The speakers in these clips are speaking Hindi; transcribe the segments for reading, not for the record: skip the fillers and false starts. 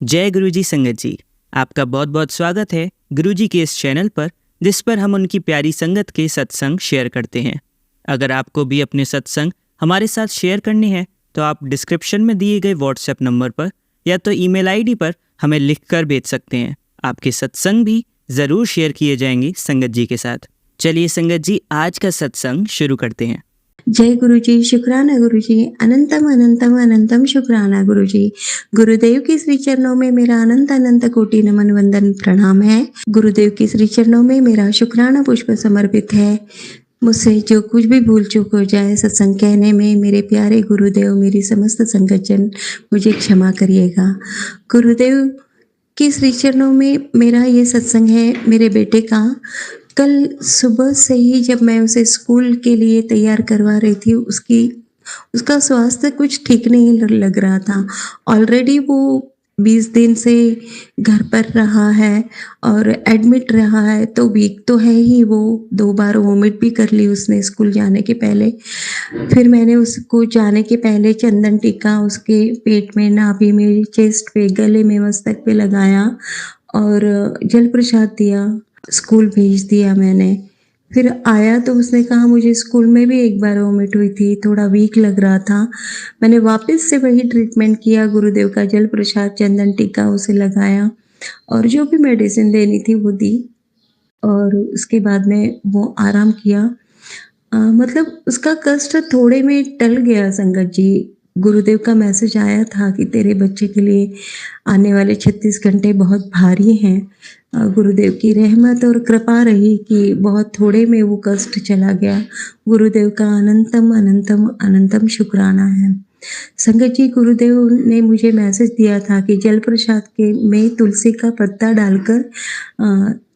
जय गुरुजी संगत जी, आपका बहुत बहुत स्वागत है गुरुजी के इस चैनल पर, जिस पर हम उनकी प्यारी संगत के सत्संग शेयर करते हैं। अगर आपको भी अपने सत्संग हमारे साथ शेयर करने हैं तो आप डिस्क्रिप्शन में दिए गए व्हाट्सएप नंबर पर या तो ईमेल आईडी पर हमें लिखकर भेज सकते हैं। आपके सत्संग भी ज़रूर शेयर किए जाएंगे संगत जी के साथ। चलिए संगत जी, आज का सत्संग शुरू करते हैं। जय गुरुजी, शुक्राना गुरुजी, अनंतम अनंतम अनंतम शुक्राना गुरुजी। गुरुदेव के श्री चरणों में मेरा अनंत अनंत कोटि नमन वंदन प्रणाम है। गुरुदेव के श्री चरणों में मेरा शुक्राना पुष्प समर्पित है। मुझसे जो कुछ भी भूल चूक हो जाए सत्संग कहने में, मेरे प्यारे गुरुदेव, मेरी समस्त संगतजन मुझे क्षमा करिएगा। गुरुदेव के श्री चरणों में मेरा ये सत्संग है मेरे बेटे का। कल सुबह से ही जब मैं उसे स्कूल के लिए तैयार करवा रही थी, उसका स्वास्थ्य कुछ ठीक नहीं लग रहा था। ऑलरेडी वो 20 दिन से घर पर रहा है और एडमिट रहा है, तो वीक तो है ही। वो 2 बार वोमिट भी कर ली उसने स्कूल जाने के पहले। फिर मैंने उसको जाने के पहले चंदन टीका उसके पेट में, नाभि में, चेस्ट पे, गले में, मस्तक पे लगाया और जल प्रसाद दिया। स्कूल भेज दिया मैंने। फिर आया तो उसने कहा मुझे स्कूल में भी एक बार वोमिट हुई थी, थोड़ा वीक लग रहा था। मैंने वापस से वही ट्रीटमेंट किया, गुरुदेव का जल प्रसाद, चंदन टीका उसे लगाया और जो भी मेडिसिन देनी थी वो दी और उसके बाद में वो आराम किया। मतलब उसका कष्ट थोड़े में टल गया संगत जी। गुरुदेव का मैसेज आया था कि तेरे बच्चे के लिए आने वाले 36 घंटे बहुत भारी हैं। गुरुदेव की रहमत और कृपा रही कि बहुत थोड़े में वो कष्ट चला गया। गुरुदेव का अनंतम अनंतम अनंतम शुक्राना है। संगत जी, गुरुदेव ने मुझे मैसेज दिया था कि जल प्रसाद के में तुलसी का पत्ता डालकर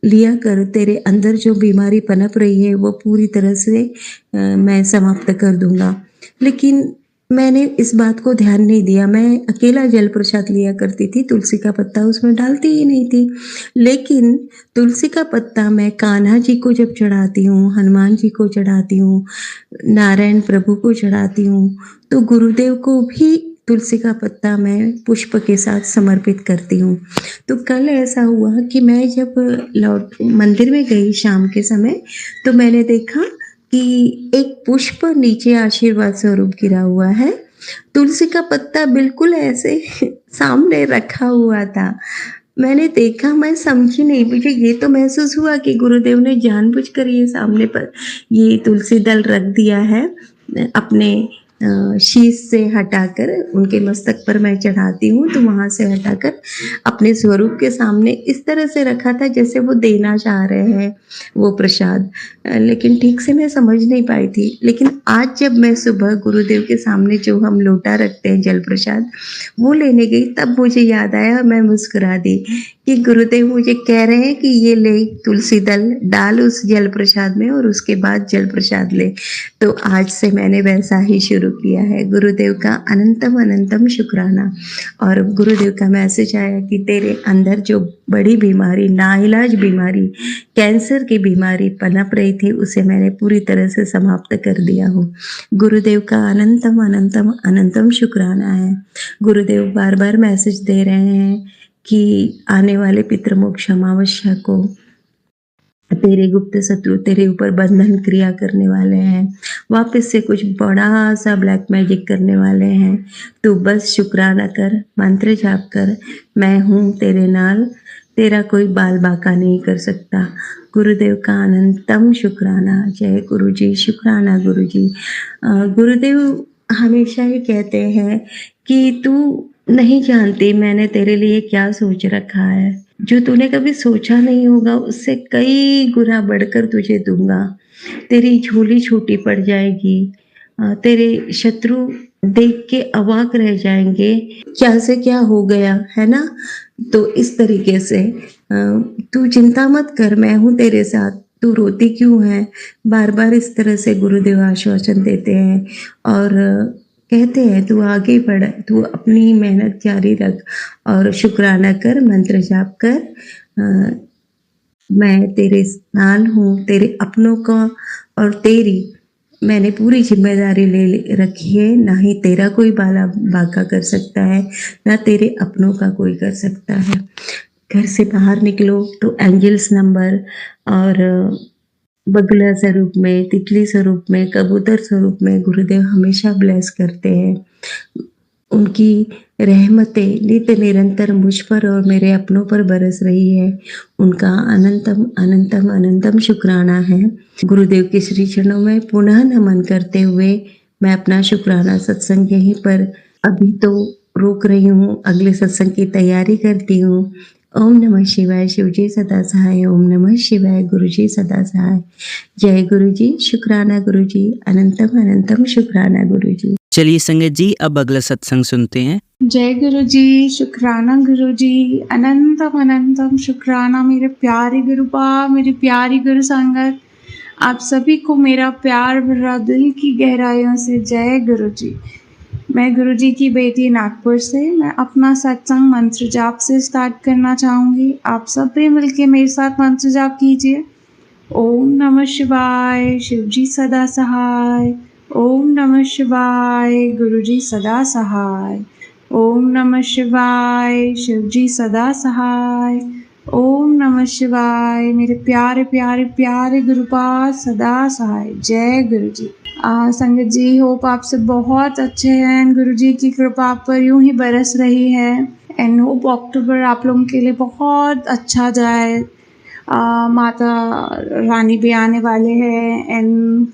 लिया कर, तेरे अंदर जो बीमारी पनप रही है वो पूरी तरह से मैं समाप्त कर दूंगा। लेकिन मैंने इस बात को ध्यान नहीं दिया। मैं अकेला जल प्रसाद लिया करती थी, तुलसी का पत्ता उसमें डालती ही नहीं थी। लेकिन तुलसी का पत्ता मैं कान्हा जी को जब चढ़ाती हूँ, हनुमान जी को चढ़ाती हूँ, नारायण प्रभु को चढ़ाती हूँ, तो गुरुदेव को भी तुलसी का पत्ता मैं पुष्प के साथ समर्पित करती हूँ। तो कल ऐसा हुआ कि मैं जब मंदिर में गई शाम के समय, तो मैंने देखा कि एक पुष्प नीचे आशीर्वाद स्वरूप गिरा हुआ है। तुलसी का पत्ता बिल्कुल ऐसे सामने रखा हुआ था। मैंने देखा, मैं समझी नहीं, मुझे ये तो महसूस हुआ कि गुरुदेव ने जानबूझकर ये सामने पर ये तुलसी दल रख दिया है। अपने शीश से हटाकर उनके मस्तक पर मैं चढ़ाती हूँ, तो वहाँ से हटाकर अपने स्वरूप के सामने इस तरह से रखा था जैसे वो देना चाह रहे हैं वो प्रसाद। लेकिन ठीक से मैं समझ नहीं पाई थी। लेकिन आज जब मैं सुबह गुरुदेव के सामने जो हम लोटा रखते हैं जल प्रसाद, वो लेने गई, तब मुझे याद आया, मैं मुस्कुरा दी कि गुरुदेव मुझे कह रहे हैं कि ये ले तुलसी दल डाल उस जल प्रसाद में और उसके बाद जल प्रसाद ले। तो आज से मैंने वैसा ही शुरू किया है। गुरुदेव का अनंतम अनंतम शुक्राना। और गुरुदेव का मैसेज आया कि तेरे अंदर जो बड़ी बीमारी, नाइलाज बीमारी, कैंसर की बीमारी पनप रही थी, उसे मैंने पूरी तरह से समाप्त कर दिया हूँ। गुरुदेव का अनंतम अनंतम अनंतम शुक्राना है। गुरुदेव बार बार मैसेज दे रहे हैं कि आने वाले पितृमोक्ष अमावस्या को तेरे गुप्त शत्रु तेरे ऊपर बंधन क्रिया करने वाले हैं, वापस से कुछ बड़ा सा ब्लैक मैजिक करने वाले हैं। तू बस शुक्राना कर, मंत्र जाप कर, मैं हूँ तेरे नाल, तेरा कोई बाल बाका नहीं कर सकता। गुरुदेव का अनंतम शुक्राना। जय गुरु जी, शुक्राना गुरु जी। गुरुदेव हमेशा ही कहते हैं कि तू नहीं जानती मैंने तेरे लिए क्या सोच रखा है। जो तूने कभी सोचा नहीं होगा उससे कई गुना बढ़कर तुझे दूंगा। तेरी झोली छोटी पड़ जाएगी। तेरे शत्रु देख के अवाक रह जाएंगे, क्या से क्या हो गया है ना। तो इस तरीके से तू चिंता मत कर, मैं हूँ तेरे साथ, तू रोती क्यों है। बार बार इस तरह से गुरुदेव आश्वासन देते हैं और कहते हैं तू आगे बढ़, तू अपनी मेहनत जारी रख और शुक्राना कर, मंत्र जाप कर। मैं तेरे नाल हूँ, तेरे अपनों का और तेरी मैंने पूरी जिम्मेदारी ले रखी है, ना ही तेरा कोई बाला बाका कर सकता है, ना तेरे अपनों का कोई कर सकता है। घर से बाहर निकलो तो एंजल्स नंबर और बगुला स्वरूप में, तितली स्वरूप में, कबूतर स्वरूप में गुरुदेव हमेशा ब्लेस करते हैं। उनकी रहमतें नित्य निरंतर मुझ पर और मेरे अपनों पर बरस रही है। उनका अनंतम अनंतम अनंतम शुक्राना है। गुरुदेव के श्री चरणों में पुनः नमन करते हुए मैं अपना शुक्राना सत्संग यहीं पर अभी तो रोक रही हूँ, अगले सत्संग की तैयारी करती हूँ। ओम नमः शिवाय, शिवजी सदा सहाय। ओम नमः शिवाय, गुरुजी सदा सहाय। जय गुरुजी, शुक्राना गुरुजी, अनंतम अनंतम शुक्राना गुरुजी। चलिए संगत जी, अब अगला सत्संग सुनते हैं। जय गुरु जी, शुक्राना गुरु जी, अनंतम अनंतम शुक्राना मेरे प्यारे गुरुपा, मेरी प्यारी गुरु संगत। आप सभी को मेरा प्यार भरा दिल की गहराइयों से जय गुरु जी। मैं गुरु जी की बेटी नागपुर से। मैं अपना सत्संग मंत्र जाप से स्टार्ट करना चाहूँगी। आप सब भी मिलके मेरे साथ मंत्र जाप कीजिए। ओम नमः शिवाय, शिवजी सदा सहाय। ओम नमः शिवाय, गुरुजी सदा सहाय। ओम नमः शिवाय, शिवजी सदा सहाय। ओम नमः शिवाय, मेरे प्यारे प्यारे प्यारे गुरुपाद सदा सहाय। जय गुरु जी। संगत जी, होप आप सब बहुत अच्छे हैं। गुरु जी की कृपा आप पर यूं ही बरस रही है एंड होप अक्टूबर आप लोगों के लिए बहुत अच्छा जाए। माता रानी भी आने वाले हैं एंड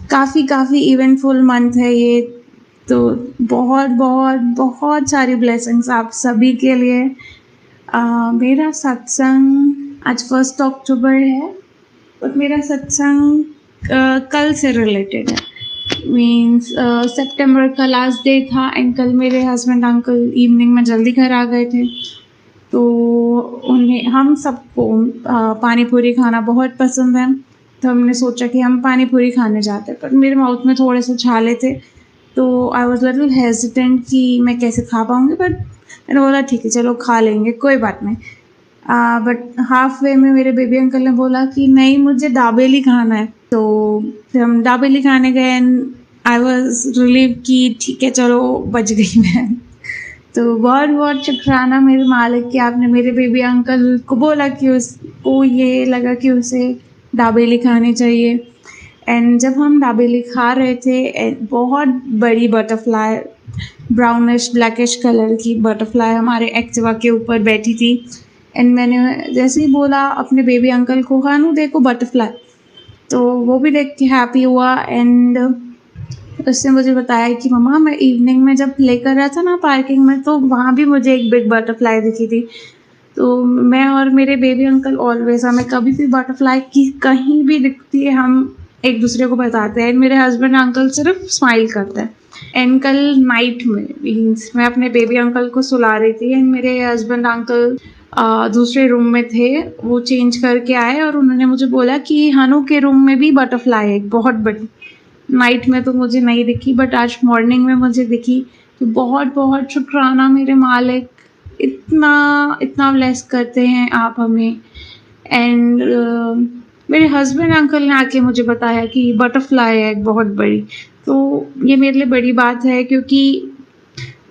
काफ़ी इवेंटफुल मंथ है ये, तो बहुत बहुत बहुत सारी ब्लेसिंग्स आप सभी के लिए। मेरा सत्संग आज 1 अक्टूबर है और मेरा सत्संग कल से रिलेटेड है। मीन्स सितंबर का लास्ट डे था एंड कल मेरे हस्बैंड अंकल इवनिंग में जल्दी घर आ गए थे, तो उन्हें हम सबको पानी पूरी खाना बहुत पसंद है, तो हमने सोचा कि हम पानी पूरी खाने जाते हैं। पर मेरे माउथ में थोड़े से छाले थे, तो आई वॉज लिटिल हेजिटेंट कि मैं कैसे खा पाऊँगी, बट मैंने बोला ठीक है चलो खा लेंगे, कोई बात नहीं। बट हाफ वे में मेरे बेबी अंकल ने बोला कि नहीं मुझे दाबेली खाना है, तो फिर हम दाबेली खाने गए एंड आई वॉज रिलीव कि ठीक है चलो बच गई मैं। तो बहुत बहुत शुक्राना मेरे मालिक कि आपने मेरे बेबी अंकल को बोला कि उसको ये लगा कि उसे दाबेली खानी चाहिए। एंड जब हम दाबेली खा रहे थे, बहुत बड़ी बटरफ्लाई, ब्राउनिश ब्लैकिश कलर की बटरफ्लाई हमारे एक्टिवा के ऊपर बैठी थी एंड मैंने जैसे ही बोला अपने बेबी अंकल को, खानू देखो बटरफ्लाई, तो वो भी देख के हैप्पी हुआ एंड उसने मुझे बताया कि मम्मा मैं इवनिंग में जब लेकर रहा था ना पार्किंग में, तो वहाँ भी मुझे एक बिग बटरफ्लाई दिखी थी। तो मैं और मेरे बेबी अंकल ऑलवेज, हमें कभी भी बटरफ्लाई की कहीं भी दिखती है हम एक दूसरे को बताते हैं। मेरे हस्बैंड अंकल सिर्फ स्माइल करते हैं। एंड कल नाइट में मीन्स मैं अपने बेबी अंकल को सुला रही थी एंड मेरे हस्बैंड अंकल दूसरे रूम में थे, वो चेंज करके आए और उन्होंने मुझे बोला कि हनु के रूम में भी बटरफ्लाई है बहुत बड़ी। नाइट में तो मुझे नहीं दिखी बट आज मॉर्निंग में मुझे दिखी। तो बहुत बहुत शुक्राना मेरे मालिक, इतना ब्लेस करते हैं आप हमें। एंड मेरे हस्बैंड अंकल ने आके मुझे बताया कि बटरफ्लाई है बहुत बड़ी, तो ये मेरे लिए बड़ी बात है क्योंकि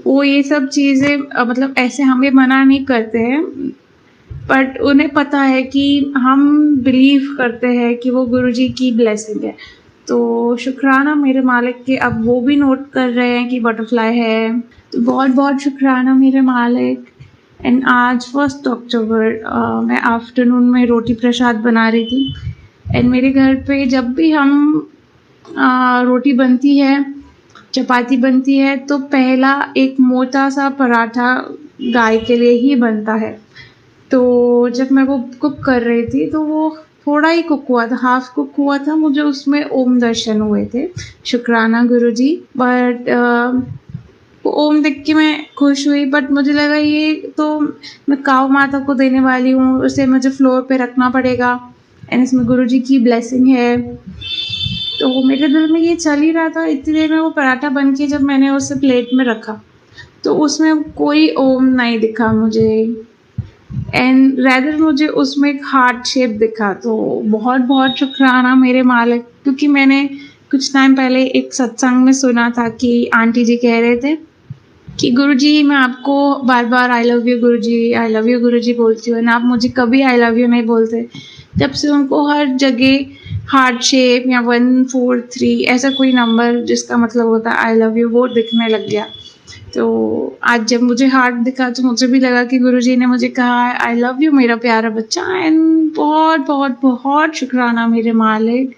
वो ये सब चीज़ें मतलब ऐसे हमें मना नहीं करते हैं, बट उन्हें पता है कि हम बिलीव करते हैं कि वो गुरुजी की ब्लेसिंग है। तो शुक्राना मेरे मालिक के, अब वो भी नोट कर रहे हैं कि बटरफ्लाई है, तो बहुत बहुत शुक्राना मेरे मालिक। एंड आज 1 अक्टूबर मैं आफ्टरनून में रोटी प्रसाद बना रही थी एंड मेरे घर पे जब भी हम रोटी बनती है, चपाती बनती है, तो पहला एक मोटा सा पराठा गाय के लिए ही बनता है। तो जब मैं वो कुक कर रही थी तो वो थोड़ा ही कुक हुआ था, हाफ कुक हुआ था, मुझे उसमें ओम दर्शन हुए थे। शुक्राना गुरुजी। बट ओम देख के मैं खुश हुई, बट मुझे लगा ये तो मैं काऊ माता को देने वाली हूँ, उसे मुझे फ्लोर पे रखना पड़ेगा एंड इसमें गुरुजी की ब्लेसिंग है। तो मेरे दिल में ये चल ही रहा था। इतनी देर में वो पराठा बन के जब मैंने उसे प्लेट में रखा तो उसमें कोई ओम नहीं दिखा मुझे, एंड रैदर मुझे उसमें एक हार्ट शेप दिखा। तो बहुत बहुत शुक्राना मेरे मालिक, क्योंकि मैंने कुछ टाइम पहले एक सत्संग में सुना था कि आंटी जी कह रहे थे कि गुरुजी मैं आपको बार बार आई लव यू गुरुजी बोलती हूँ ना, आप मुझे कभी आई लव यू नहीं बोलते। जब से उनको हर जगह हार्ट शेप या 143 ऐसा कोई नंबर जिसका मतलब होता है आई लव यू वो दिखने लग गया। तो आज जब मुझे हार्ट दिखा तो मुझे भी लगा कि गुरुजी ने मुझे कहा आई लव यू मेरा प्यारा बच्चा। एंड बहुत बहुत बहुत शुक्राना मेरे मालिक,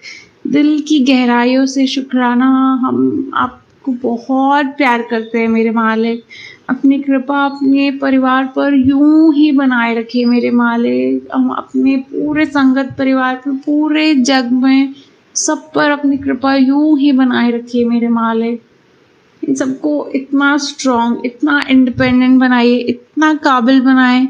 दिल की गहराइयों से शुक्राना। हम आपको बहुत प्यार करते हैं मेरे मालिक। अपनी कृपा अपने परिवार पर यूं ही बनाए रखिए मेरे मालिक। हम अपने पूरे संगत परिवार पर, पूरे जग में सब पर अपनी कृपा यूं ही बनाए रखिए मेरे मालिक। इन सबको इतना स्ट्रॉन्ग, इतना इंडिपेंडेंट बनाइए, इतना काबिल बनाए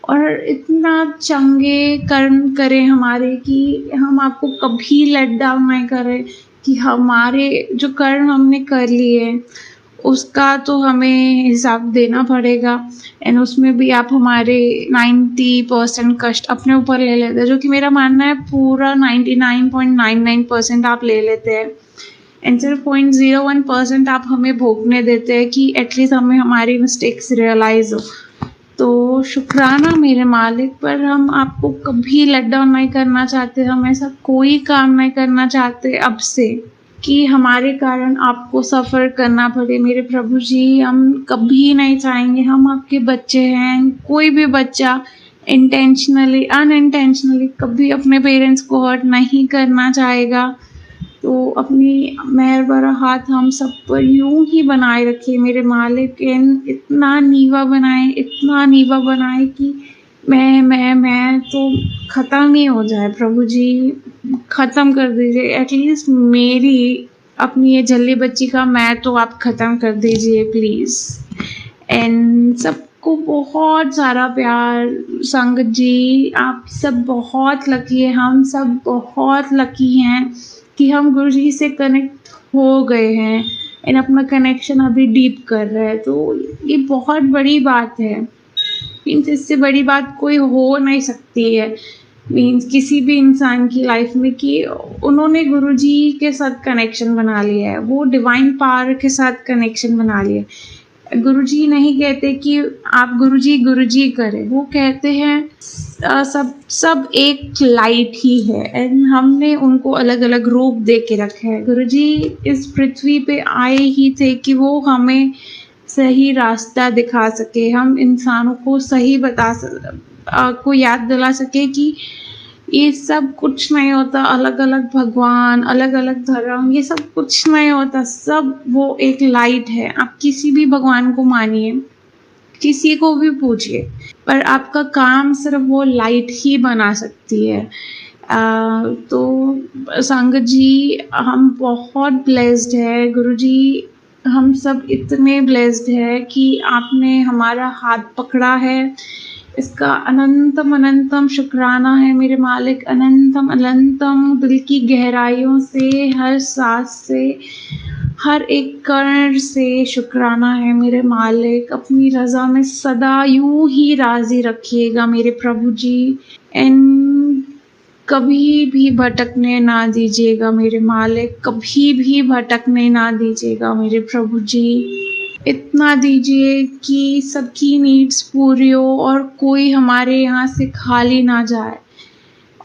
और इतना चंगे कर्म करें हमारे कि हम आपको कभी लेट डाउन नहीं करें, कि हमारे जो कर्म हमने कर लिए उसका तो हमें हिसाब देना पड़ेगा। एंड उसमें भी आप हमारे 90% कष्ट अपने ऊपर ले लेते हैं, जो कि मेरा मानना है पूरा 99.99% आप ले लेते हैं। एंड सिर्फ 0.01% आप हमें भोगने देते हैं कि एटलीस्ट हमें हमारी मिस्टेक्स रियलाइज़ हो। तो शुक्राना मेरे मालिक, पर हम आपको कभी लेट डाउन नहीं करना चाहते। हम ऐसा कोई काम नहीं करना चाहते अब से कि हमारे कारण आपको सफ़र करना पड़े मेरे प्रभु जी। हम कभी नहीं चाहेंगे, हम आपके बच्चे हैं। कोई भी बच्चा इंटेंशनली अनइंटेंशनली कभी अपने पेरेंट्स को हर्ट नहीं करना चाहेगा। तो अपनी मेहर भरा हाथ हम सब पर यूं ही बनाए रखिए मेरे मालिक। इतना नीवा बनाए कि मैं तो ख़त्म ही हो जाए प्रभु जी। ख़त्म कर दीजिए एटलीस्ट मेरी अपनी ये जल्दी बच्ची का मैं तो आप ख़त्म कर दीजिए प्लीज़। एंड सबको बहुत सारा प्यार। संगत जी आप सब बहुत लकी है, हम सब बहुत लकी हैं कि हम गुरु जी से कनेक्ट हो गए हैं एंड अपना कनेक्शन अभी डीप कर रहे हैं। तो ये बहुत बड़ी बात है। मीन्स इससे बड़ी बात कोई हो नहीं सकती है मीन्स किसी भी इंसान की लाइफ में, कि उन्होंने गुरुजी के साथ कनेक्शन बना लिया है, वो डिवाइन पावर के साथ कनेक्शन बना लिया है। गुरुजी नहीं कहते कि आप गुरुजी करें, वो कहते हैं सब एक लाइट ही है एंड हमने उनको अलग अलग रूप दे के रखा है। गुरुजी इस पृथ्वी पे आए ही थे कि वो हमें सही रास्ता दिखा सके, हम इंसानों को सही को याद दिला सके कि ये सब कुछ नहीं होता। अलग अलग भगवान, अलग अलग धर्म, ये सब कुछ नहीं होता। सब वो एक लाइट है। आप किसी भी भगवान को मानिए, किसी को भी पूछिए, पर आपका काम सिर्फ वो लाइट ही बना सकती है। तो संगत जी हम बहुत ब्लेस्ड है गुरुजी, हम सब इतने ब्लेस्ड है कि आपने हमारा हाथ पकड़ा है। इसका अनंतम अनंतम शुक्राना है मेरे मालिक। अनंतम अनंतम दिल की गहराइयों से, हर सांस से, हर एक कण से शुक्राना है मेरे मालिक। अपनी रज़ा में सदा यूं ही राज़ी रखिएगा मेरे प्रभु जी। एंड कभी भी भटकने ना दीजिएगा मेरे मालिक, कभी भी भटकने ना दीजिएगा मेरे प्रभु जी। इतना दीजिए कि सबकी नीड्स पूरी हो और कोई हमारे यहाँ से खाली ना जाए,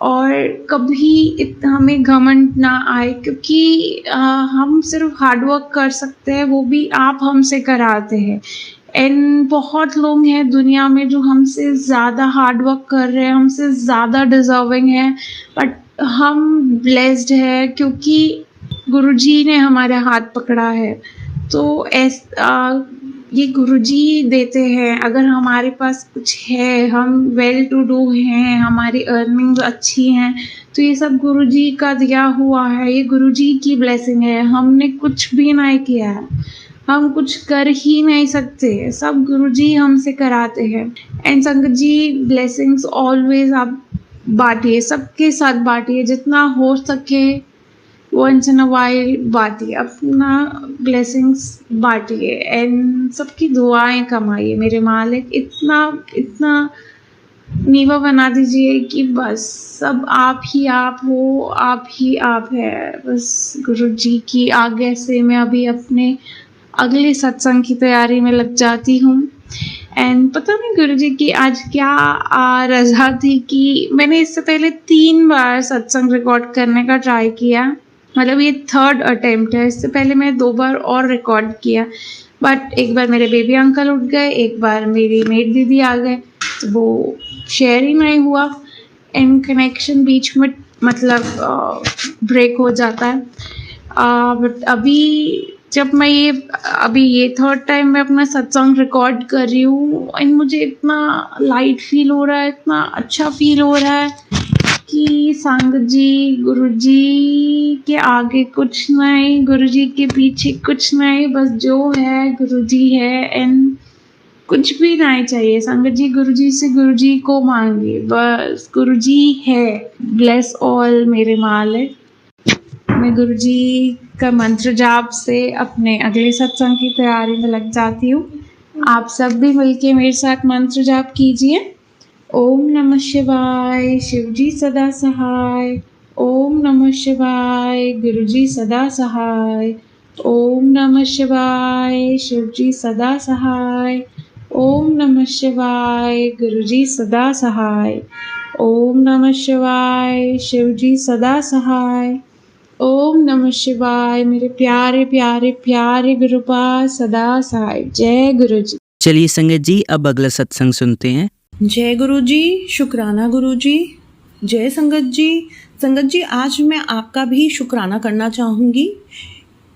और कभी हमें घमंड ना आए, क्योंकि हम सिर्फ हार्डवर्क कर सकते हैं, वो भी आप हमसे कराते हैं। एंड बहुत लोग हैं दुनिया में जो हमसे ज़्यादा हार्डवर्क कर रहे हैं, हमसे ज़्यादा डिज़र्विंग है, बट हम ब्लेस्ड है क्योंकि गुरुजी ने हमारा हाथ पकड़ा है। तो ये गुरुजी देते हैं। अगर हमारे पास कुछ है, हम वेल टू डू हैं, हमारी अर्निंग्स अच्छी हैं, तो ये सब गुरुजी का दिया हुआ है, ये गुरुजी की ब्लेसिंग है। हमने कुछ भी नहीं किया है, हम कुछ कर ही नहीं सकते, सब गुरुजी हमसे कराते हैं। एंड संगत जी ब्लेसिंग्स ऑलवेज आप बांटिए, सबके साथ बांटिए, जितना हो सके वंस इन अ वाइल बांटिए, अपना ब्लेसिंग्स बांटिए एंड सबकी दुआएं कमाइए मेरे मालिक। इतना नीवा बना दीजिए कि बस सब आप ही आप हो, आप ही आप है। बस गुरु जी की आज्ञा से मैं अभी अपने अगले सत्संग की तैयारी में लग जाती हूँ। एंड पता नहीं गुरु जी की आज क्या रज़ा थी कि मैंने इससे पहले 3 बार सत्संग रिकॉर्ड करने का ट्राई किया। मतलब ये 3rd अटेम्प्ट है। इससे पहले मैं 2 बार और रिकॉर्ड किया, बट एक बार मेरे बेबी अंकल उठ गए, एक बार मेरी मेड दीदी आ गए, तो वो शेयर ही नहीं हुआ। एंड कनेक्शन बीच में मतलब ब्रेक हो जाता है। बट अभी जब मैं ये 3rd टाइम मैं अपना सत्संग रिकॉर्ड कर रही हूँ एंड मुझे इतना लाइट फील हो रहा है, इतना अच्छा फील हो रहा है कि संगत जी, गुरु जी के आगे कुछ नहीं, गुरु जी के पीछे कुछ नहीं, बस जो है गुरु जी है। एंड कुछ भी नहीं चाहिए संगत जी, गुरु जी से गुरु जी को मांगिए, बस गुरु जी है। ब्लेस ऑल मेरे मालिक। मैं गुरु जी का मंत्र जाप से अपने अगले सत्संग की तैयारी में लग जाती हूँ। आप सब भी मिलके मेरे साथ मंत्र जाप कीजिए। ओम नमः शिवाय, शिव जी सदा सहाय। ओम नमः शिवाय, गुरु जी सदा सहाय। ओम नमः शिवाय, शिव जी सदा सहाय। ओम नमः शिवाय, गुरु जी सदा सहाय। ओम नमः शिवाय, शिव जी सदा सहाय। ओम नमः शिवाय, मेरे प्यारे प्यारे प्यारे गुरुपाद सदा सहाय। जय गुरु जी। चलिए संगत जी, अब अगला सत्संग सुनते हैं। जय गुरु जी, शुक्राना गुरु जी। जय संगत जी। संगत जी, आज मैं आपका भी शुक्राना करना चाहूँगी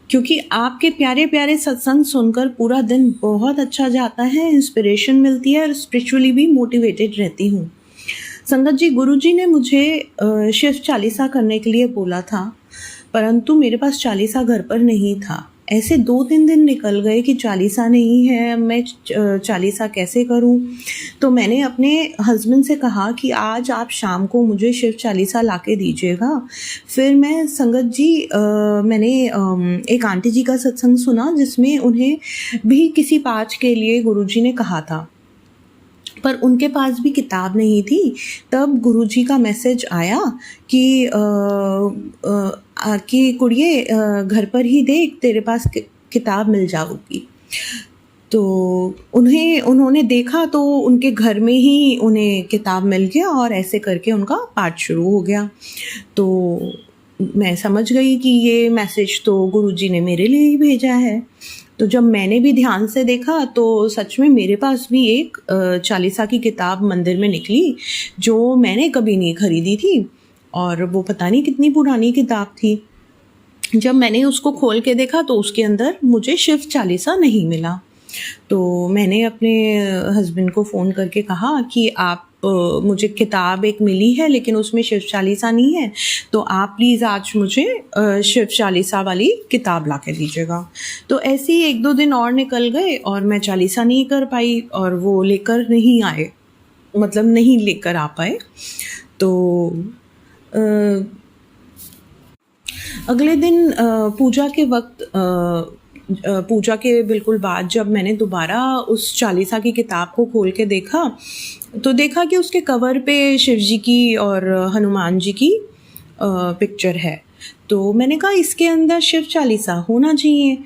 क्योंकि आपके प्यारे प्यारे सत्संग सुनकर पूरा दिन बहुत अच्छा जाता है, इंस्पिरेशन मिलती है और स्पिरिचुअली भी मोटिवेटेड रहती हूँ। संगत जी, गुरु जी ने मुझे शिव चालीसा करने के लिए बोला था, परंतु मेरे पास चालीसा घर पर नहीं था। ऐसे 2-3 दिन निकल गए कि चालीसा नहीं है, मैं चालीसा कैसे करूं। तो मैंने अपने हस्बैंड से कहा कि आज आप शाम को मुझे शिव चालीसा ला के दीजिएगा। फिर मैं संगत जी मैंने एक आंटी जी का सत्संग सुना जिसमें उन्हें भी किसी पाठ के लिए गुरुजी ने कहा था, पर उनके पास भी किताब नहीं थी। तब गुरुजी का मैसेज आया कि कुड़िए घर पर ही देख, तेरे पास किताब मिल जाएगी। तो उन्होंने देखा तो उनके घर में ही उन्हें किताब मिल गया और ऐसे करके उनका पाठ शुरू हो गया। तो मैं समझ गई कि ये मैसेज तो गुरुजी ने मेरे लिए ही भेजा है। तो जब मैंने भी ध्यान से देखा तो सच में मेरे पास भी एक चालीसा की किताब मंदिर में निकली जो मैंने कभी नहीं खरीदी थी और वो पता नहीं कितनी पुरानी किताब थी। जब मैंने उसको खोल के देखा तो उसके अंदर मुझे शिव चालीसा नहीं मिला। तो मैंने अपने हस्बैंड को फ़ोन करके कहा कि आप मुझे किताब एक मिली है लेकिन उसमें शिव चालीसा नहीं है, तो आप प्लीज़ आज मुझे शिव चालीसा वाली किताब ला के दीजिएगा। तो ऐसे ही 1-2 दिन और निकल गए और मैं चालीसा नहीं कर पाई और वो लेकर नहीं आए, मतलब नहीं लेकर आ पाए। तो अगले दिन पूजा के वक्त पूजा के बिल्कुल बाद जब मैंने दोबारा उस चालीसा की किताब को खोल के देखा तो देखा कि उसके कवर पे शिव जी की और हनुमान जी की पिक्चर है। तो मैंने कहा इसके अंदर शिव चालीसा होना चाहिए।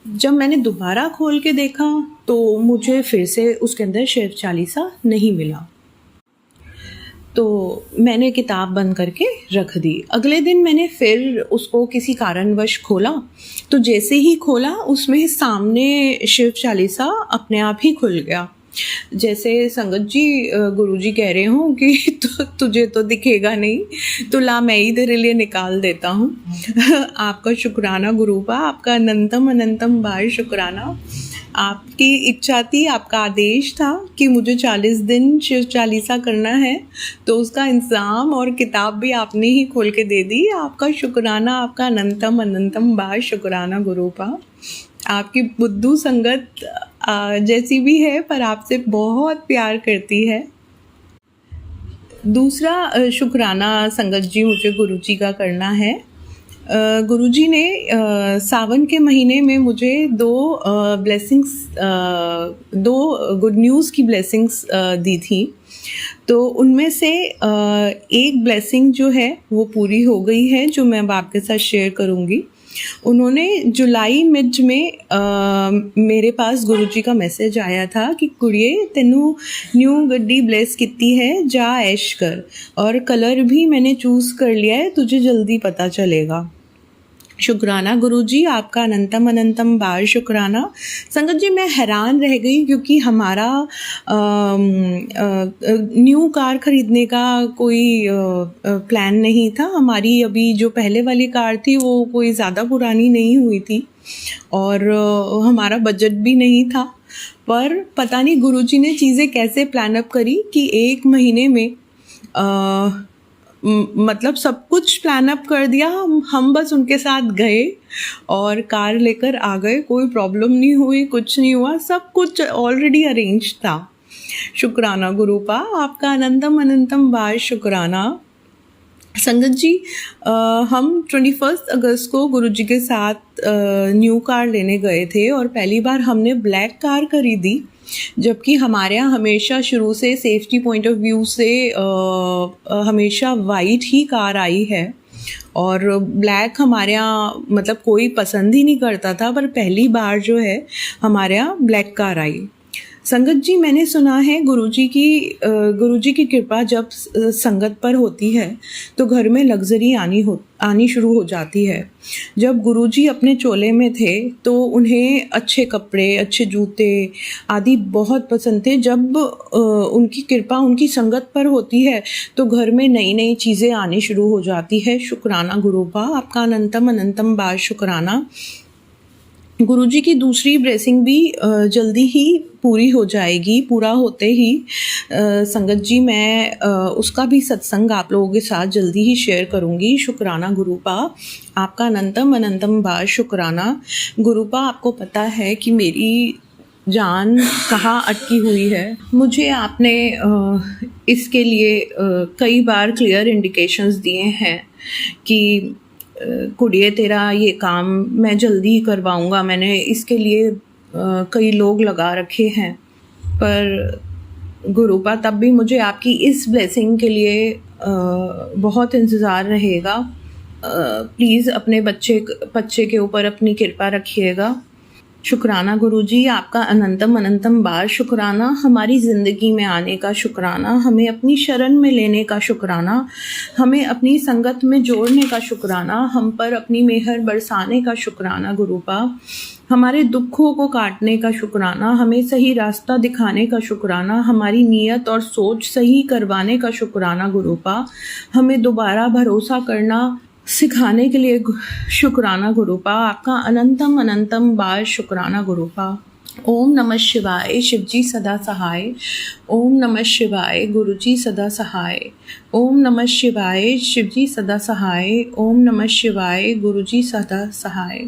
जब मैंने दोबारा खोल के देखा तो मुझे फिर से उसके अंदर शिव चालीसा नहीं मिला। तो मैंने किताब बंद करके रख दी। अगले दिन मैंने फिर उसको किसी कारणवश खोला, तो जैसे ही खोला उसमें सामने शिव चालीसा अपने आप ही खुल गया। जैसे संगत जी गुरुजी कह रहे हो कि तुझे तो दिखेगा नहीं, तो ला मैं ही तेरे लिए निकाल देता हूँ। आपका शुक्राना गुरुपा, आपका अनंतम अनंतम बार शुक्राना। आपकी इच्छा थी, आपका आदेश था कि मुझे 40 दिन शिव चालीसा करना है, तो उसका इंतज़ाम और किताब भी आपने ही खोल के दे दी। आपका शुक्राना, आपका अनंतम अनंतम बार शुक्राना गुरुपा। आपकी बुद्धू संगत जैसी भी है पर आपसे बहुत प्यार करती है। दूसरा शुक्राना संगत जी मुझे गुरुजी का करना है। गुरुजी ने सावन के महीने में मुझे 2 गुड न्यूज़ की ब्लेसिंग्स दी थी। तो उनमें से एक ब्लेसिंग जो है वो पूरी हो गई है, जो मैं अब आपके साथ शेयर करूँगी। उन्होंने जुलाई मिड में मेरे पास गुरुजी का मैसेज आया था कि कुड़िए तेनू न्यू गड्डी ब्लेस किती है, जा ऐश कर, और कलर भी मैंने चूज़ कर लिया है, तुझे जल्दी पता चलेगा। शुक्राना गुरुजी, आपका अनंतम अनंतम बार शुक्राना। संगत जी, मैं हैरान रह गई क्योंकि हमारा न्यू कार ख़रीदने का कोई प्लान नहीं था। हमारी अभी जो पहले वाली कार थी वो कोई ज़्यादा पुरानी नहीं हुई थी और हमारा बजट भी नहीं था, पर पता नहीं गुरुजी ने चीज़ें कैसे प्लान अप करी कि 1 महीने में मतलब सब कुछ प्लान अप कर दिया। हम बस उनके साथ गए और कार लेकर आ गए, कोई प्रॉब्लम नहीं हुई, कुछ नहीं हुआ, सब कुछ ऑलरेडी अरेंज था। शुक्राना गुरुपा, आपका अनंतम अनंतम बार शुक्राना। संगत जी, हम 21 अगस्त को गुरुजी के साथ न्यू कार लेने गए थे और पहली बार हमने ब्लैक कार खरीदी, जबकि हमारे यहाँ हमेशा शुरू से सेफ्टी पॉइंट ऑफ व्यू से हमेशा वाइट ही कार आई है और ब्लैक हमारे यहाँ मतलब कोई पसंद ही नहीं करता था, पर पहली बार जो है हमारे यहाँ ब्लैक कार आई। संगत जी, मैंने सुना है गुरुजी की कृपा जब संगत पर होती है तो घर में लग्जरी आनी शुरू हो जाती है। जब गुरुजी अपने चोले में थे तो उन्हें अच्छे कपड़े, अच्छे जूते आदि बहुत पसंद थे। जब उनकी कृपा उनकी संगत पर होती है तो घर में नई नई चीज़ें आनी शुरू हो जाती है। शुक्राना गुरुपा, आपका अनंतम अनंतम बार शुक्राना। गुरुजी की दूसरी ब्लेसिंग भी जल्दी ही पूरी हो जाएगी। पूरा होते ही संगत जी मैं उसका भी सत्संग आप लोगों के साथ जल्दी ही शेयर करूँगी। शुक्राना गुरुपा, आपका अनंतम अनंतम बार शुक्राना। गुरुपा, आपको पता है कि मेरी जान कहाँ अटकी हुई है। मुझे आपने इसके लिए कई बार क्लियर इंडिकेशंस दिए हैं कि कुड़िए तेरा ये काम मैं जल्दी ही करवाऊँगा। मैंने इसके लिए कई लोग लगा रखे हैं, पर गुरुपा तब भी मुझे आपकी इस ब्लेसिंग के लिए बहुत इंतज़ार रहेगा। प्लीज़ अपने बच्चे के ऊपर अपनी कृपा रखिएगा। शुक्राना गुरुजी, आपका अनंतम अनंतम बार शुक्राना। हमारी ज़िंदगी में आने का शुक्राना, हमें अपनी शरण में लेने का शुक्राना, हमें अपनी संगत में जोड़ने का शुक्राना, हम पर अपनी मेहर बरसाने का शुक्राना गुरुपा, हमारे दुखों को काटने का शुक्राना, हमें सही रास्ता दिखाने का शुक्राना, हमारी नीयत और सोच सही करवाने का शुक्राना गुरुपा, हमें दोबारा भरोसा करना सिखाने के लिए शुक्राना गुरुपा, आपका अनंतम अनंतम बार शुक्राना गुरुपा। ओम नमः शिवाय, शिवजी सदा सहाय। ओम नमः शिवाय, गुरुजी सदा सहाय। ओम नमः शिवाय, शिवजी सदा सहाय। ओम नमः शिवाय, गुरुजी सदा सहाय।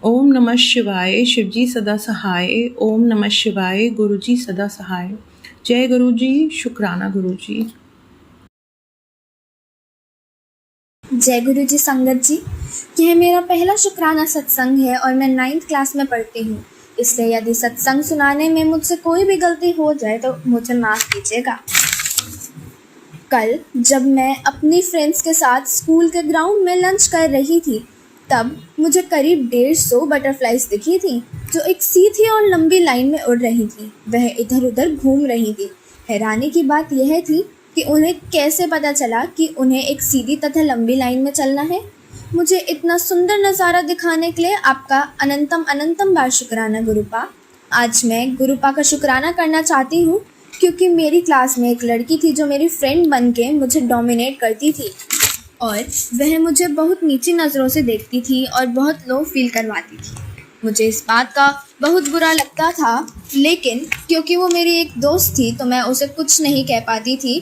ओम नमः शिवाय, शिवजी सदा सहाय। ओम नमः शिवाय, गुरुजी सदा सहाय। जय गुरुजी। शुक्राना गुरुजी। जय गुरु जी। संगत जी, यह मेरा पहला शुक्राना सत्संग है और मैं 9th क्लास में पढ़ती हूँ, इसलिए यदि सत्संग सुनाने में मुझसे कोई भी गलती हो जाए तो मुझे माफ़ कीजिएगा। कल जब मैं अपनी फ्रेंड्स के साथ स्कूल के ग्राउंड में लंच कर रही थी, तब मुझे करीब 150 बटरफ्लाइज दिखी थी जो एक सीधी और लंबी लाइन में उड़ रही थी। वह इधर उधर घूम रही थी। हैरानी की बात यह थी कि उन्हें कैसे पता चला कि उन्हें एक सीधी तथा लंबी लाइन में चलना है। मुझे इतना सुंदर नज़ारा दिखाने के लिए आपका अनंतम अनंतम बार शुक्राना गुरुपा। आज मैं गुरुपा का शुक्राना करना चाहती हूँ क्योंकि मेरी क्लास में एक लड़की थी जो मेरी फ्रेंड बन के मुझे डोमिनेट करती थी और वह मुझे बहुत नीची नज़रों से देखती थी और बहुत लो फील करवाती थी। मुझे इस बात का बहुत बुरा लगता था, लेकिन क्योंकि वो मेरी एक दोस्त थी तो मैं उसे कुछ नहीं कह पाती थी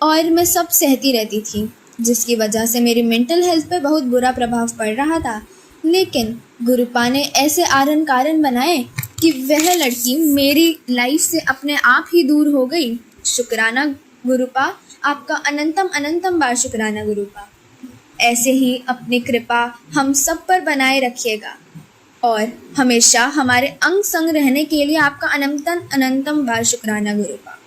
और मैं सब सहती रहती थी, जिसकी वजह से मेरी मेंटल हेल्थ पे बहुत बुरा प्रभाव पड़ रहा था। लेकिन गुरुपा ने ऐसे आरन कारण बनाए कि वह लड़की मेरी लाइफ से अपने आप ही दूर हो गई। शुक्राना गुरुपा, आपका अनंतम अनंतम बार शुक्राना गुरुपा। ऐसे ही अपनी कृपा हम सब पर बनाए रखिएगा और हमेशा हमारे अंग संग रहने के लिए आपका अनंतम अनंतम बार शुक्राना गुरुपा।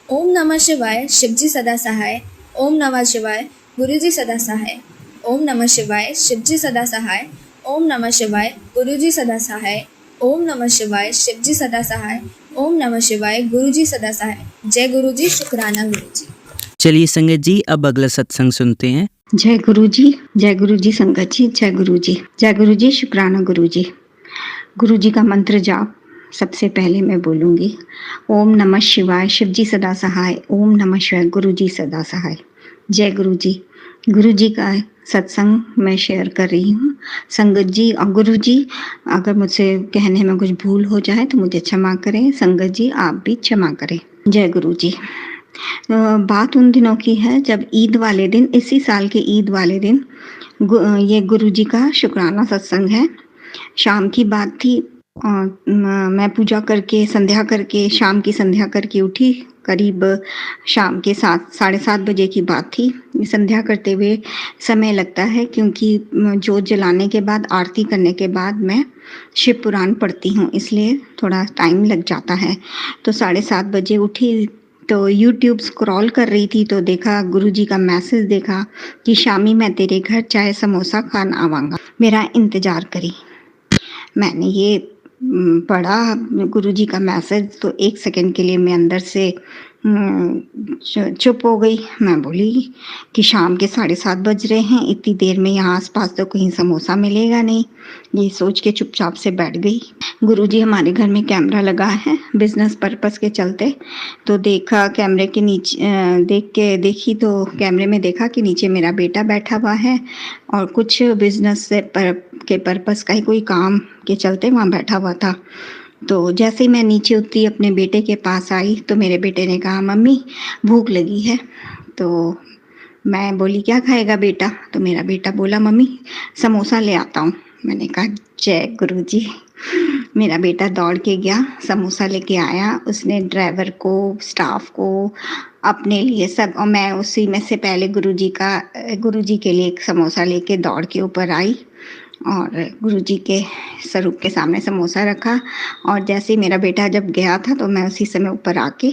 ओम नमः शिवाय शिवजी सदा सहाय। ओम नमः शिवाय गुरुजी सदा सहाय। ओम नमः शिवाय शिवजी सदा सहाय। ओम नमः शिवाय गुरुजी सदा सहाय। ओम नमः शिवाय शिवजी सदा सहाय। ओम नमः शिवाय गुरुजी सदा सहाय। जय गुरुजी, शुक्राना गुरुजी। चलिए संगत जी, अब अगला सत्संग सुनते हैं। जय गुरु जी संगत जी, जय गुरु जी, शुक्राना गुरु जी का मंत्र जाप सबसे पहले मैं बोलूँगी। ओम नमः शिवाय शिवजी सदा सहाय। ओम नमः शिवाय गुरु जी सदा सहाय। जय गुरु जी का सत्संग मैं शेयर कर रही हूँ। संगत जी और गुरु जी, अगर मुझसे कहने में कुछ भूल हो जाए तो मुझे क्षमा करें। संगत जी आप भी क्षमा करें। जय गुरु जी। बात उन दिनों की है जब ईद वाले दिन, इसी साल के ईद वाले दिन ये गुरु जी का शुक्राना सत्संग है। शाम की बात थी। मैं पूजा करके, संध्या करके, शाम की संध्या करके उठी। करीब शाम के 7-7:30 बजे की बात थी। संध्या करते हुए समय लगता है क्योंकि जोत जलाने के बाद, आरती करने के बाद मैं शिव पुराण पढ़ती हूँ, इसलिए थोड़ा टाइम लग जाता है। तो 7:30 बजे उठी तो यूट्यूब स्क्रॉल कर रही थी तो देखा, गुरुजी का मैसेज देखा कि शामी मैं तेरे घर चाय समोसा खान आवांगा, मेरा इंतज़ार करी। मैंने ये पढ़ा गुरुजी का मैसेज तो 1 सेकंड के लिए मैं अंदर से चुप हो गई। मैं बोली कि शाम के 7:30 बज रहे हैं, इतनी देर में यहाँ आसपास तो कहीं समोसा मिलेगा नहीं। ये सोच के चुपचाप से बैठ गई। गुरुजी हमारे घर में कैमरा लगा है बिजनेस पर्पस के चलते, तो देखा कैमरे के नीचे, देखी तो कैमरे में देखा कि नीचे मेरा बेटा बैठा हुआ है और कुछ बिजनेस के पर्पस का ही कोई काम के चलते वहाँ बैठा हुआ था। तो जैसे ही मैं नीचे उतरी, अपने बेटे के पास आई तो मेरे बेटे ने कहा, मम्मी भूख लगी है। तो मैं बोली, क्या खाएगा बेटा? तो मेरा बेटा बोला, मम्मी समोसा ले आता हूँ। मैंने कहा, जय गुरुजी। मेरा बेटा दौड़ के गया, समोसा लेके आया। उसने ड्राइवर को, स्टाफ को, अपने लिए सब, और मैं उसी में से पहले गुरुजी के लिए एक समोसा लेके दौड़ के ऊपर आई और गुरुजी के स्वरूप के सामने समोसा रखा। और जैसे ही मेरा बेटा जब गया था तो मैं उसी समय ऊपर आके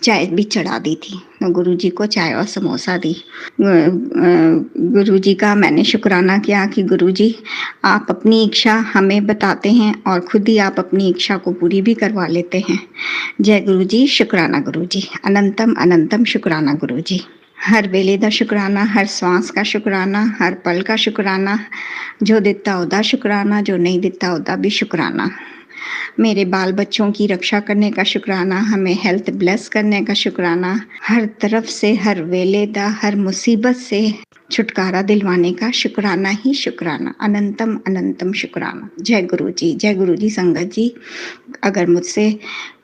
चाय भी चढ़ा दी थी, तो गुरुजी को चाय और समोसा दी। गुरुजी का मैंने शुक्राना किया कि गुरुजी आप अपनी इच्छा हमें बताते हैं और खुद ही आप अपनी इच्छा को पूरी भी करवा लेते हैं। जय गुरुजी, शुक्राना गुरुजी, अनंतम अनंतम शुक्राना गुरुजी। हर वेले दा शुक्राना, हर श्वास का शुक्राना, हर पल का शुक्राना। जो दिता ओदा शुक्राना, जो नहीं दिता ओदा भी शुक्राना। मेरे बाल बच्चों की रक्षा करने का शुक्राना, हमें हेल्थ ब्लेस करने का शुक्राना, हर तरफ से, हर वेले दा, हर मुसीबत से छुटकारा दिलवाने का शुक्राना ही शुक्राना। अनंतम अनंतम शुक्राना। जय गुरु जी संगत जी, अगर मुझसे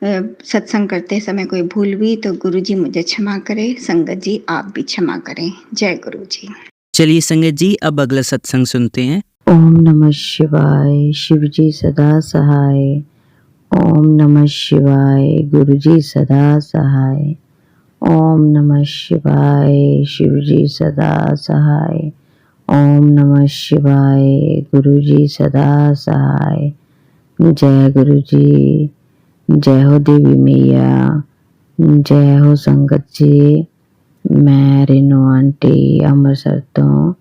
सत्संग करते समय कोई भूल हुई तो गुरु जी मुझे क्षमा करें। संगत जी आप भी क्षमा करें। जय गुरु जी। चलिए संगत जी, अब अगला सत्संग सुनते हैं। ओम नमः शिवाय शिवजी सदा सहाय। ओम नमः शिवाय गुरुजी सदा सहाय। ओम नमः शिवाय शिवजी सदा सहाय। ओम नमः शिवाय गुरुजी सदा सहाय। जय गुरुजी, जय हो देवी मैया, जय हो संगत जी। मैं रेनू आंटी ਅੰਮ੍ਰਿਤਸਰ ਤੋਂ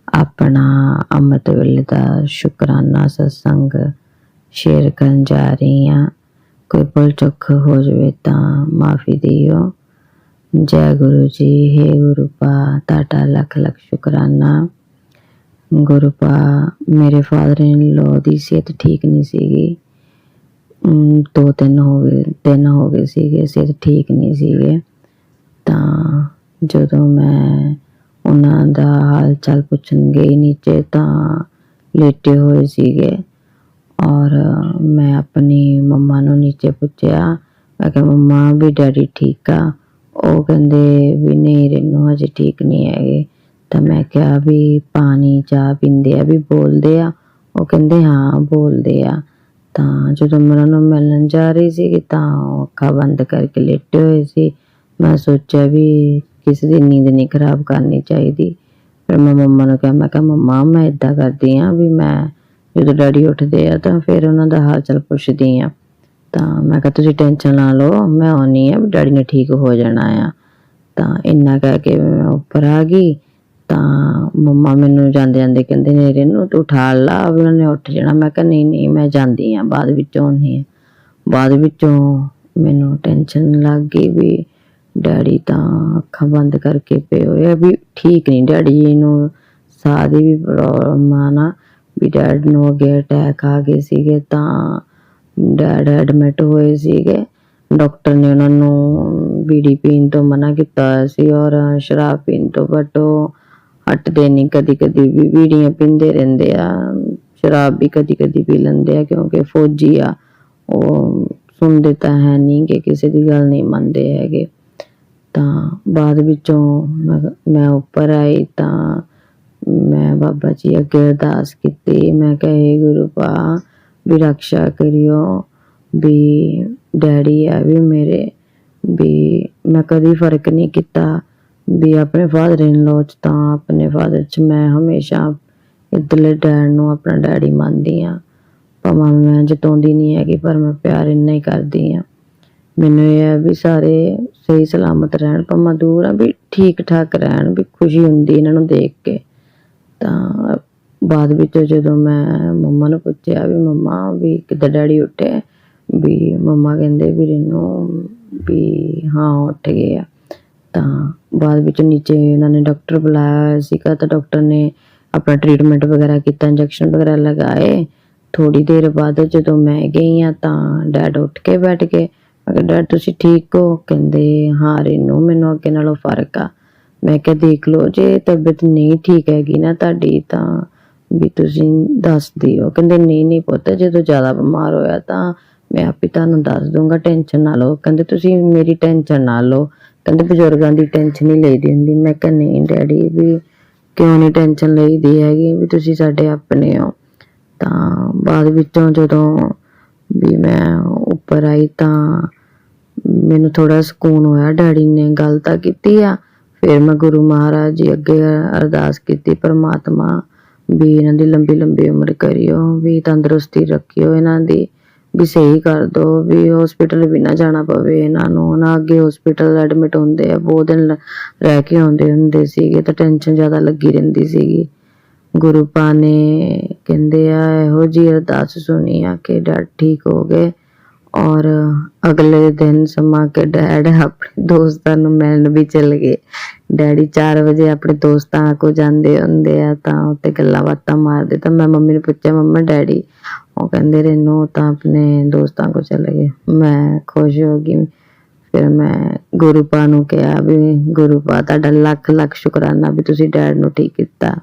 अपना अमृत वेले दा शुकराना सत्संग शेयर ਕਰਨ ਜਾ ਰਹੀ ਹਾਂ। कोई भुल चुक हो जाए तो माफ़ी दियो। जय गुरु जी। हे गुरु पा ताटा लख लख शुकराना। गुरु पा मेरे फादर इन लॉ की सेहत ठीक नहीं सीगी, 2-3 दिन हो गए सीगे सेहत ठीक नहीं सीगे। ਤਾਂ ਜਦੋਂ ਮੈਂ ਉਹਨਾਂ ਦਾ ਹਾਲ ਚਾਲ ਪੁੱਛਣ ਗਈ ਨੀਚੇ ਤਾਂ ਲੇਟੇ ਹੋਏ ਸੀਗੇ ਔਰ ਮੈਂ ਆਪਣੀ ਮੰਮਾ ਨੂੰ ਨੀਚੇ ਪੁੱਛਿਆ, ਮੈਂ ਕਿਹਾ ਮੰਮਾ ਵੀ ਡੈਡੀ ਠੀਕ ਆ? ਉਹ ਕਹਿੰਦੇ ਵੀ ਨਹੀਂ ਰੇਨੂ ਹਜੇ ਠੀਕ ਨਹੀਂ ਹੈਗੇ। ਤਾਂ ਮੈਂ ਕਿਹਾ ਵੀ ਪਾਣੀ ਚਾਹ ਪੀਂਦੇ ਆ, ਵੀ ਬੋਲਦੇ ਆ? ਉਹ ਕਹਿੰਦੇ ਹਾਂ ਬੋਲਦੇ ਆ। ਤਾਂ ਜਦੋਂ ਮੈਂ ਉਹਨਾਂ ਨੂੰ ਮਿਲਣ ਜਾ ਰਹੀ ਸੀਗੀ ਤਾਂ ਉਹ ਅੱਖਾਂ ਬੰਦ ਕਰਕੇ ਲੇਟੇ ਹੋਏ ਸੀ। ਮੈਂ ਸੋਚਿਆ ਵੀ ਕਿਸੇ ਦੀ ਨੀਂਦ ਨਹੀਂ ਖਰਾਬ ਕਰਨੀ ਚਾਹੀਦੀ। ਫਿਰ ਮੈਂ ਮੰਮਾ ਨੂੰ ਕਿਹਾ, ਮੈਂ ਕਿਹਾ ਮੰਮਾ ਮੈਂ ਇੱਦਾਂ ਕਰਦੀ ਹਾਂ ਵੀ ਮੈਂ ਜਦੋਂ ਡੈਡੀ ਉੱਠਦੇ ਆ ਤਾਂ ਫਿਰ ਉਹਨਾਂ ਦਾ ਹਾਲ ਚਾਲ ਪੁੱਛਦੀ ਹਾਂ। ਤਾਂ ਮੈਂ ਕਿਹਾ ਤੁਸੀਂ ਟੈਨਸ਼ਨ ਨਾ ਲਓ, ਮੈਂ ਆਉਂਦੀ ਹਾਂ, ਡੈਡੀ ਨੇ ਠੀਕ ਹੋ ਜਾਣਾ ਆ। ਤਾਂ ਇੰਨਾ ਕਹਿ ਕੇ ਮੈਂ ਉੱਪਰ ਆ ਗਈ। ਤਾਂ ਮੰਮਾ ਮੈਨੂੰ ਜਾਂਦੇ ਜਾਂਦੇ ਕਹਿੰਦੇ ਨੇ ਰਿੰਨੂ ਤੂੰ ਉਠਾਲ ਲਾ ਵੀ ਉਹਨਾਂ ਨੇ ਉੱਠ ਜਾਣਾ। ਮੈਂ ਕਿਹਾ ਨਹੀਂ ਨਹੀਂ ਮੈਂ ਜਾਂਦੀ ਹਾਂ, ਬਾਅਦ ਵਿੱਚੋਂ ਆਉਂਦੀ ਹਾਂ। ਬਾਅਦ ਵਿੱਚੋਂ ਮੈਨੂੰ ਟੈਨਸ਼ਨ ਲੱਗ ਗਈ ਵੀ ਡੈਡੀ ਤਾਂ ਅੱਖਾਂ ਬੰਦ ਕਰਕੇ ਪਏ ਹੋਏ ਆ, ਵੀ ਠੀਕ ਨਹੀਂ ਡੈਡੀ ਜੀ ਨੂੰ, ਸਾਹ ਦੀ ਵੀ ਪ੍ਰੋਬਲਮ ਆ ਨਾ, ਵੀ ਡੈਡ ਨੂੰ ਅੱਗੇ ਅਟੈਕ ਆ ਗਏ ਸੀਗੇ। ਤਾਂ ਡੈਡ ਐਡਮਿਟ ਹੋਏ ਸੀਗੇ। ਡਾਕਟਰ ਨੇ ਉਹਨਾਂ ਨੂੰ ਬੀੜੀ ਪੀਣ ਤੋਂ ਮਨਾ ਕੀਤਾ ਹੋਇਆ ਸੀ ਔਰ ਸ਼ਰਾਬ ਪੀਣ ਤੋਂ, ਬਟ ਉਹ ਹਟਦੇ ਨਹੀਂ। ਕਦੀ ਕਦੀ ਵੀ ਬੀੜੀਆਂ ਪੀਂਦੇ ਰਹਿੰਦੇ ਆ, ਸ਼ਰਾਬ ਵੀ ਕਦੀ ਕਦੀ ਪੀ ਲੈਂਦੇ ਆ, ਕਿਉਂਕਿ ਫੌਜੀ ਆ, ਉਹ ਸੁਣਦੇ ਤਾਂ ਹੈ ਨਹੀਂ ਕਿ ਕਿਸੇ ਦੀ ਗੱਲ ਨਹੀਂ ਮੰਨਦੇ ਹੈਗੇ। ਤਾਂ ਬਾਅਦ ਵਿੱਚੋਂ ਮੈਂ ਉੱਪਰ ਆਈ ਤਾਂ ਮੈਂ ਬਾਬਾ ਜੀ ਅੱਗੇ ਅਰਦਾਸ ਕੀਤੀ। ਮੈਂ ਕਿਹਾ ਹੇ ਗੁਰੂ ਪਾ ਵੀ ਰਕਸ਼ਾ ਕਰਿਓ, ਵੀ ਡੈਡੀ ਆ ਵੀ ਮੇਰੇ, ਵੀ ਮੈਂ ਕਦੀ ਫਰਕ ਨਹੀਂ ਕੀਤਾ ਵੀ ਆਪਣੇ ਫਾਦਰ ਇਨ ਲੋ 'ਚ, ਤਾਂ ਆਪਣੇ ਫਾਦਰ 'ਚ ਮੈਂ ਹਮੇਸ਼ਾ ਇੱਧਰਲੇ ਡੈਡ ਨੂੰ ਆਪਣਾ ਡੈਡੀ ਮੰਨਦੀ ਹਾਂ। ਭਾਵੇਂ ਮੈਂ ਜਤਾਉਂਦੀ ਨਹੀਂ ਹੈਗੀ, ਪਰ ਮੈਂ ਪਿਆਰ ਇੰਨਾ ਹੀ ਕਰਦੀ ਹਾਂ। ਮੈਨੂੰ ਇਹ ਹੈ ਵੀ ਸਾਰੇ ਸਹੀ ਸਲਾਮਤ ਰਹਿਣ, ਭਾਵੇਂ ਦੂਰ ਆ ਵੀ ਠੀਕ ਠਾਕ ਰਹਿਣ, ਵੀ ਖੁਸ਼ੀ ਹੁੰਦੀ ਇਹਨਾਂ ਨੂੰ ਦੇਖ ਕੇ। ਤਾਂ ਬਾਅਦ ਵਿੱਚ ਜਦੋਂ ਮੈਂ ਮੰਮਾ ਨੂੰ ਪੁੱਛਿਆ ਵੀ ਮੰਮਾ ਵੀ ਕਿੱਦਾਂ ਡੈਡੀ ਉੱਠੇ, ਵੀ ਮੰਮਾ ਕਹਿੰਦੇ ਵੀ ਰਿੰਨੂ ਵੀ ਹਾਂ ਉੱਠ ਗਏ ਆ। ਤਾਂ ਬਾਅਦ ਵਿੱਚ ਨੀਚੇ ਇਹਨਾਂ ਨੇ ਡਾਕਟਰ ਬੁਲਾਇਆ ਹੋਇਆ ਸੀਗਾ। ਤਾਂ ਡਾਕਟਰ ਨੇ ਆਪਣਾ ਟਰੀਟਮੈਂਟ ਵਗੈਰਾ ਕੀਤਾ, ਇੰਜੈਕਸ਼ਨ ਵਗੈਰਾ ਲਗਾਏ। ਥੋੜ੍ਹੀ ਦੇਰ ਬਾਅਦ ਜਦੋਂ ਮੈਂ ਗਈ ਹਾਂ ਤਾਂ ਡੈਡ ਉੱਠ ਕੇ ਬੈਠ ਗਏ। ਮੈਂ ਕਿਹਾ ਡੈਡ ਤੁਸੀਂ ਠੀਕ ਹੋ? ਕਹਿੰਦੇ ਹਾਂ ਰਿੰਨੂ ਮੈਨੂੰ ਅੱਗੇ ਨਾਲੋਂ ਫਰਕ ਆ। ਮੈਂ ਕਿਹਾ ਦੇਖ ਲਓ ਜੇ ਤਬੀਅਤ ਨਹੀਂ ਠੀਕ ਹੈਗੀ ਨਾ ਤੁਹਾਡੀ ਤਾਂ ਵੀ ਤੁਸੀਂ ਦੱਸ ਦਿਓ। ਕਹਿੰਦੇ ਨਹੀਂ ਨਹੀਂ ਪੁੱਤ, ਜਦੋਂ ਜ਼ਿਆਦਾ ਬਿਮਾਰ ਹੋਇਆ ਤਾਂ ਮੈਂ ਆਪੇ ਤੁਹਾਨੂੰ ਦੱਸ ਦੂੰਗਾ, ਟੈਨਸ਼ਨ ਨਾ ਲਓ। ਕਹਿੰਦੇ ਤੁਸੀਂ ਮੇਰੀ ਟੈਨਸ਼ਨ ਨਾ ਲਓ, ਕਹਿੰਦੇ ਬਜ਼ੁਰਗਾਂ ਦੀ ਟੈਨਸ਼ਨ ਨਹੀਂ ਲਈਦੀ ਹੁੰਦੀ। ਮੈਂ ਕਿਹਾ ਨਹੀਂ ਡੈਡੀ ਵੀ ਕਿਉਂ ਨਹੀਂ ਟੈਨਸ਼ਨ ਲਈਦੀ ਹੈਗੀ, ਵੀ ਤੁਸੀਂ ਸਾਡੇ ਆਪਣੇ ਹੋ। ਤਾਂ ਬਾਅਦ ਵਿੱਚੋਂ ਜਦੋਂ ਵੀ ਮੈਂ ਉੱਪਰ ਆਈ ਤਾਂ ਮੈਨੂੰ ਥੋੜ੍ਹਾ ਸਕੂਨ ਹੋਇਆ। ਡੈਡੀ ਨੇ ਗੱਲ ਤਾਂ ਕੀਤੀ ਆ, ਫਿਰ ਮੈਂ ਗੁਰੂ ਮਹਾਰਾਜ ਜੀ ਅੱਗੇ ਅਰਦਾਸ ਕੀਤੀ, ਪਰਮਾਤਮਾ ਵੀ ਇਹਨਾਂ ਦੀ ਲੰਬੀ ਲੰਬੀ ਉਮਰ ਕਰਿਓ, ਵੀ ਤੰਦਰੁਸਤੀ ਰੱਖਿਓ ਇਹਨਾਂ ਦੀ, ਵੀ ਸਹੀ ਕਰ ਦਿਓ, ਵੀ ਹੌਸਪੀਟਲ ਵੀ ਨਾ ਜਾਣਾ ਪਵੇ ਇਹਨਾਂ ਨੂੰ ਨਾ। ਅੱਗੇ ਹੌਸਪੀਟਲ ਐਡਮਿਟ ਹੁੰਦੇ ਆ, ਬਹੁਤ ਦਿਨ ਰਹਿ ਕੇ ਆਉਂਦੇ ਹੁੰਦੇ ਸੀਗੇ, ਤਾਂ ਟੈਨਸ਼ਨ ਜ਼ਿਆਦਾ ਲੱਗੀ ਰਹਿੰਦੀ ਸੀਗੀ। ਗੁਰੂ ਪਾ ਨੇ ਕਹਿੰਦੇ ਆ ਇਹੋ ਜਿਹੀ ਅਰਦਾਸ ਸੁਣੀ ਆ ਕਿ ਡੈਡ ਠੀਕ ਹੋ ਗਏ। ਔਰ ਅਗਲੇ ਦਿਨ ਸਮਾਂ ਕੇ ਡੈਡ ਆਪਣੇ ਦੋਸਤਾਂ ਨੂੰ ਮਿਲਣ ਵੀ ਚਲ ਗਏ। ਡੈਡੀ 4 ਵਜੇ ਆਪਣੇ ਦੋਸਤਾਂ ਕੋਲ ਜਾਂਦੇ ਹੁੰਦੇ ਆ, ਤਾਂ ਉੱਥੇ ਗੱਲਾਂ ਬਾਤਾਂ ਮਾਰਦੇ। ਤਾਂ ਮੈਂ ਮੰਮੀ ਨੂੰ ਪੁੱਛਿਆ ਮੰਮਾ ਡੈਡੀ? ਉਹ ਕਹਿੰਦੇ ਰਿੰਨੂ ਤਾਂ ਆਪਣੇ ਦੋਸਤਾਂ ਕੋਲ ਚਲੇ ਗਏ। ਮੈਂ ਖੁਸ਼ ਹੋ ਗਈ। ਫਿਰ ਮੈਂ ਗੁਰੂ ਪਾ ਨੂੰ ਕਿਹਾ ਵੀ ਗੁਰੂ ਪਾ ਤੁਹਾਡਾ ਲੱਖ ਲੱਖ ਸ਼ੁਕਰਾਨਾ ਵੀ ਤੁਸੀਂ ਡੈਡ ਨੂੰ ਠੀਕ ਕੀਤਾ,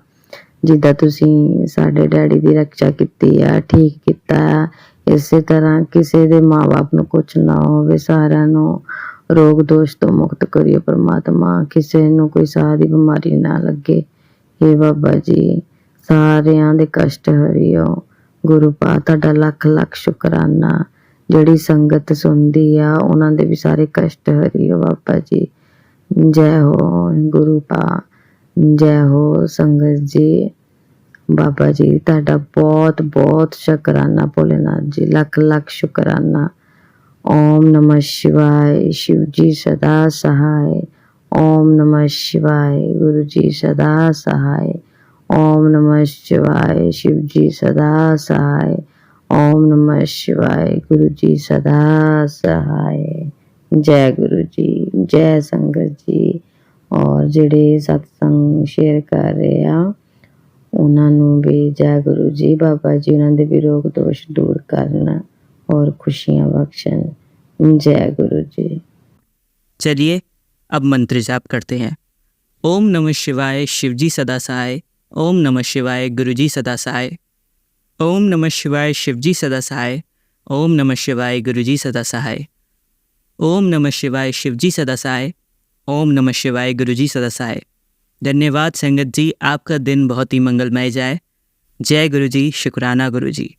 ਜਿੱਦਾਂ ਤੁਸੀਂ ਸਾਡੇ ਡੈਡੀ ਦੀ ਰੱਖਿਆ ਕੀਤੀ ਆ, ਠੀਕ ਕੀਤਾ ਆ। ਇਸੇ ਤਰ੍ਹਾਂ ਕਿਸੇ ਦੇ ਮਾਂ-ਬਾਪ ਨੂੰ ਕੁਛ ਨਾ ਹੋਵੇ, ਸਾਰਿਆਂ ਨੂੰ ਰੋਗ ਦੋਸ਼ ਤੋਂ ਮੁਕਤ ਕਰਿਓ ਪਰਮਾਤਮਾ, ਕਿਸੇ ਨੂੰ ਕੋਈ ਸਾਹ ਦੀ ਬਿਮਾਰੀ ਨਾ ਲੱਗੇ। ਹੇ ਬਾਬਾ ਜੀ ਸਾਰਿਆਂ ਦੇ ਕਸ਼ਟ ਹਰਿਓ। ਗੁਰੂ ਪਾ ਤੁਹਾਡਾ ਲੱਖ ਲੱਖ ਸ਼ੁਕਰਾਨਾ। ਜਿਹੜੀ ਸੰਗਤ ਸੁਣਦੀ ਆ ਉਹਨਾਂ ਦੇ ਵੀ ਸਾਰੇ ਕਸ਼ਟ ਹਰਿਓ ਬਾਬਾ ਜੀ। ਜੈ ਹੋ ਗੁਰੂ ਪਾ, ਜੈ ਹੋ ਸੰਗਤ ਜੀ। ਬਾਬਾ ਜੀ ਤੁਹਾਡਾ ਬਹੁਤ ਬਹੁਤ ਸ਼ੁਕਰਾਨਾ। ਭੋਲੇਨਾਥ ਜੀ ਲੱਖ ਲੱਖ ਸ਼ੁਕਰਾਨਾ। ਓਮ ਨਮः शिवाय, शिव जी सदा सहाय। ओम नमः शिवाय, गुरु जी सदा सहाय। ओम नमः शिवाय, शिव जी सदा सहाय। ओम नमः शिवाय, गुरु जी सदा सहाय। जय गुरु जी, जय संगत जी। और ਜਿਹੜੇ ਸਤਸੰਗ ਸ਼ੇਅਰ ਕਰ ਰਹੇ ਆ ਉਹਨਾਂ ਨੂੰ ਵੀ जय गुरु जी। बाबा जी ਉਹਨਾਂ ਦੇ ਵੀ ਰੋਗ ਦੋਸ਼ दूर करना और खुशियाँ बख्शन। जय गुरु जी। चलिए अब मंत्र जाप करते हैं। ओम नमः शिवाय, शिवजी सदा सहाय। ओम नमः शिवाय, गुरुजी सदा सहाय। ओम नमः शिवाय, शिवजी सदा सहाय। ओम नमः शिवाय, गुरुजी सदा सहाय। ओम नमः शिवाय, शिवजी सदा सहाय। ओम नमः शिवाय, गुरुजी सदा सहाय। धन्यवाद संगत जी, आपका दिन बहुत ही मंगलमय जाए। जय गुरु जी, शुक्राना गुरु जी।